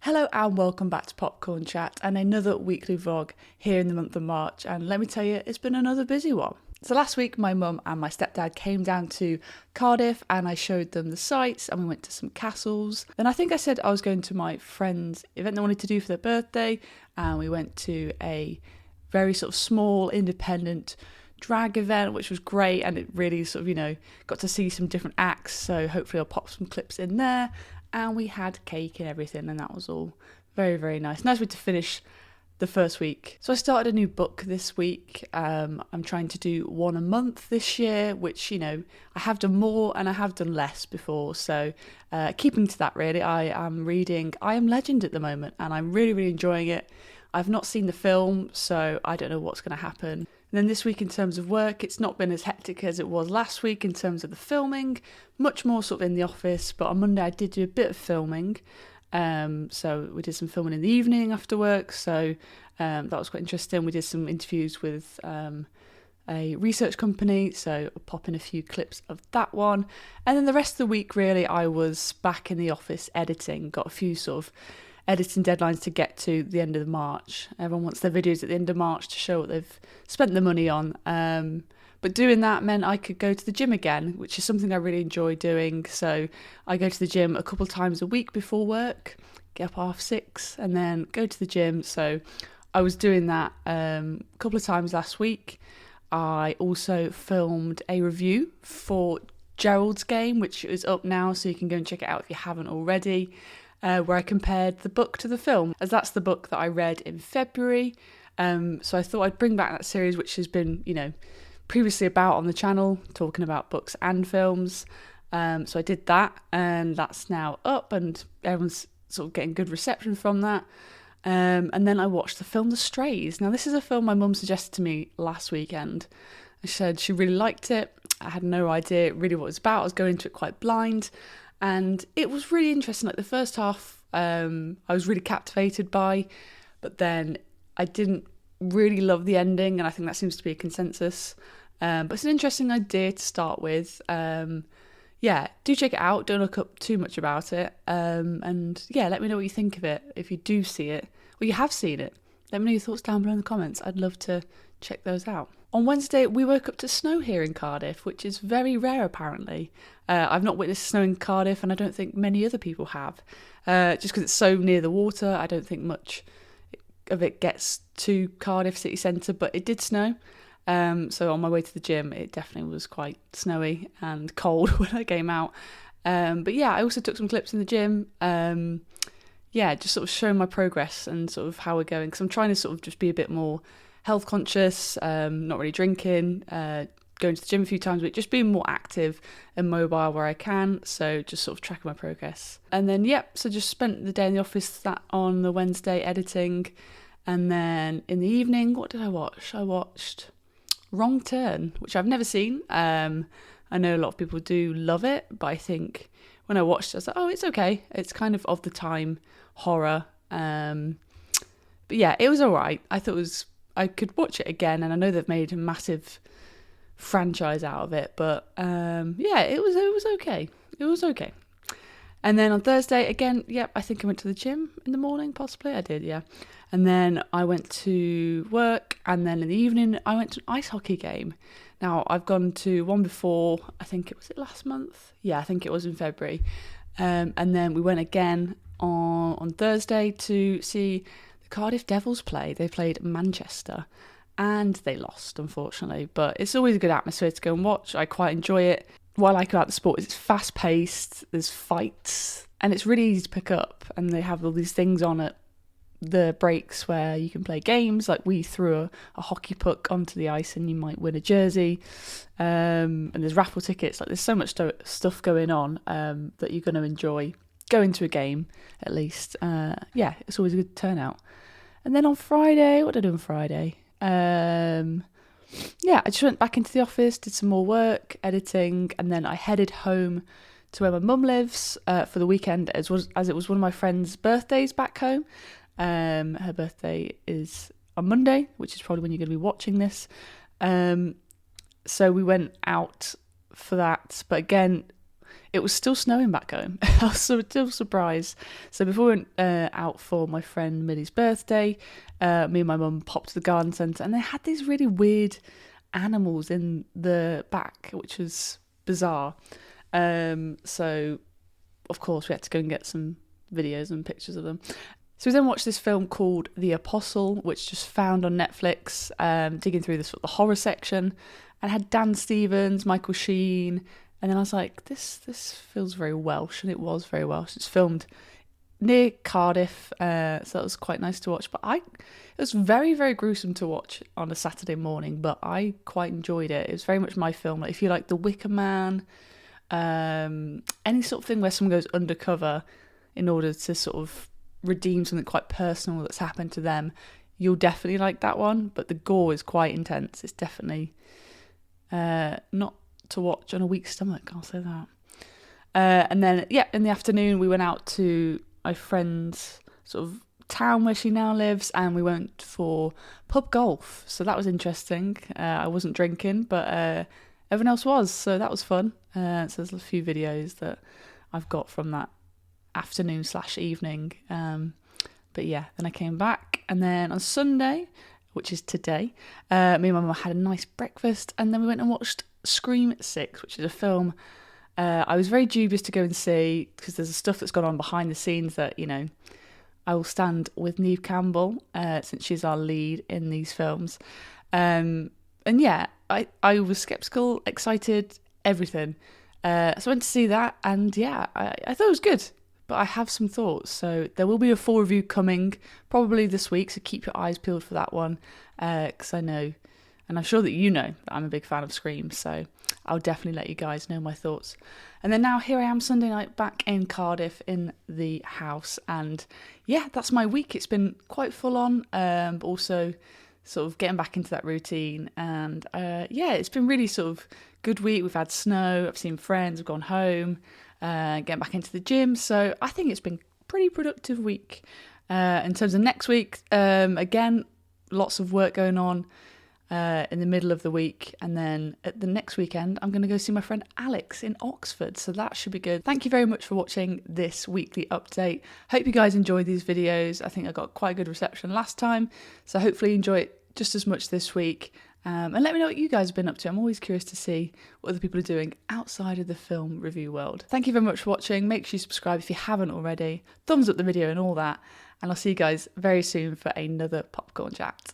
Hello and welcome back to Popcorn Chat and another weekly vlog here in the month of March, and let me tell you, it's been another busy one. So last week my mum and my stepdad came down to Cardiff and I showed them the sights and we went to some castles. Then I think I said I was going to my friend's event they wanted to do for their birthday, and we went to a very sort of small independent drag event, which was great, and it really sort of, got to see some different acts, so hopefully I'll pop some clips in there. And we had cake and everything, and that was all very, very nice. Nice way to finish the first week. So I started a new book this week. I'm trying to do one a month this year, which, I have done more and I have done less before. So keeping to that, really, I am reading I Am Legend at the moment, and I'm really, really enjoying it. I've not seen the film, so I don't know what's going to happen. And then this week in terms of work, it's not been as hectic as it was last week in terms of the filming, much more sort of in the office, but on Monday I did do a bit of filming. So we did some filming in the evening after work, so that was quite interesting. We did some interviews with a research company, so I'll pop in a few clips of that one. And then the rest of the week, really, I was back in the office editing, got a few sort of editing deadlines to get to the end of March. Everyone wants their videos at the end of March to show what they've spent the money on. But doing that meant I could go to the gym again, which is something I really enjoy doing. So I go to the gym a couple of times a week before work, get up 6:30 and then go to the gym. So I was doing that a couple of times last week. I also filmed a review for Gerald's Game, which is up now, so you can go and check it out if you haven't already. Where I compared the book to the film, as that's the book that I read in February. So I thought I'd bring back that series, which has been, previously about on the channel, talking about books and films. So I did that, and that's now up, and everyone's sort of getting good reception from that. And then I watched the film The Strays. Now, this is a film my mum suggested to me last weekend. She said she really liked it. I had no idea really what it was about. I was going into it quite blind. And it was really interesting. Like the first half, I was really captivated by, but then I didn't really love the ending, and I think that seems to be a consensus. But it's an interesting idea to start with. Do check it out. Don't look up too much about it. And let me know what you think of it if you do see it, or you have seen it. Let me know your thoughts down below in the comments. I'd love to check those out. On Wednesday, we woke up to snow here in Cardiff, which is very rare apparently. I've not witnessed snow in Cardiff, and I don't think many other people have. Just because it's so near the water, I don't think much of it gets to Cardiff city centre, but it did snow. So on my way to the gym, it definitely was quite snowy and cold when I came out. I also took some clips in the gym. Just sort of showing my progress and sort of how we're going, because I'm trying to sort of just be a bit more health conscious, not really drinking, going to the gym a few times a week, just being more active and mobile where I can, so just sort of tracking my progress. And then so just spent the day in the office that on the Wednesday editing, and then in the evening, what did I watch? I watched Wrong Turn, which I've never seen. I know a lot of people do love it, but I think when I watched it, I was like, oh, it's okay. It's kind of the time horror. It was all right. I thought I could watch it again, and I know they've made a massive franchise out of it, but it was okay. It was okay. And then on Thursday again, I think I went to the gym in the morning, possibly. I did, yeah. And then I went to work, and then in the evening I went to an ice hockey game. Now, I've gone to one before, I think it was last month? Yeah, I think it was in February. And then we went again on Thursday to see the Cardiff Devils play. They played Manchester, and they lost, unfortunately. But it's always a good atmosphere to go and watch. I quite enjoy it. What I like about the sport is it's fast-paced, there's fights, and it's really easy to pick up. And they have all these things on at the breaks where you can play games, like we threw a hockey puck onto the ice and you might win a jersey, and there's raffle tickets. Like there's so much stuff going on that you're going to enjoy going to a game, at least. It's always a good turnout. And then on Friday, what did I do on Friday? I just went back into the office, did some more work, editing, and then I headed home to where my mum lives for the weekend, as it was one of my friend's birthdays back home. Her birthday is on Monday, which is probably when you're going to be watching this. So we went out for that. But again, it was still snowing back home. I was still surprised. So before we went out for my friend Millie's birthday, me and my mum popped to the garden centre, and they had these really weird animals in the back, which was bizarre. So of course we had to go and get some videos and pictures of them. So we then watched this film called The Apostle, which just found on Netflix, digging through the horror section, and had Dan Stevens, Michael Sheen, and then I was like, this feels very Welsh, and it was very Welsh. It's filmed near Cardiff, so that was quite nice to watch. But it was very, very gruesome to watch on a Saturday morning, but I quite enjoyed it. It was very much my film. Like, if you like The Wicker Man, any sort of thing where someone goes undercover in order to sort of redeem something quite personal that's happened to them, you'll definitely like that one. But the gore is quite intense. It's definitely not to watch on a weak stomach, I'll say that. And then in the afternoon we went out to my friend's sort of town where she now lives, and we went for pub golf, so that was interesting. I wasn't drinking, but everyone else was, so that was fun. So there's a few videos that I've got from that afternoon/evening. But yeah, then I came back, and then on Sunday, which is today, me and my mum had a nice breakfast, and then we went and watched Scream 6, which is a film I was very dubious to go and see, because there's stuff that's gone on behind the scenes that, you know, I will stand with Neve Campbell, since she's our lead in these films. And yeah, I was sceptical, excited, everything. So I went to see that, and yeah, I thought it was good, but I have some thoughts. So there will be a full review coming probably this week, so keep your eyes peeled for that one, because I know, and I'm sure that you know, that I'm a big fan of Scream, so I'll definitely let you guys know my thoughts. And then now here I am Sunday night back in Cardiff in the house, and yeah, that's my week. It's been quite full on, but also sort of getting back into that routine, and yeah, it's been really sort of good week. We've had snow, I've seen friends, I've gone home, getting back into the gym, so I think it's been a pretty productive week. In terms of next week, again, lots of work going on in the middle of the week, and then at the next weekend I'm going to go see my friend Alex in Oxford, so that should be good. Thank you very much for watching this weekly update. Hope you guys enjoyed these videos. I think I got quite a good reception last time, so hopefully you enjoy it just as much this week, and let me know what you guys have been up to. I'm always curious to see what other people are doing outside of the film review world. Thank you very much for watching. Make sure you subscribe if you haven't already, thumbs up the video and all that, and I'll see you guys very soon for another popcorn chat.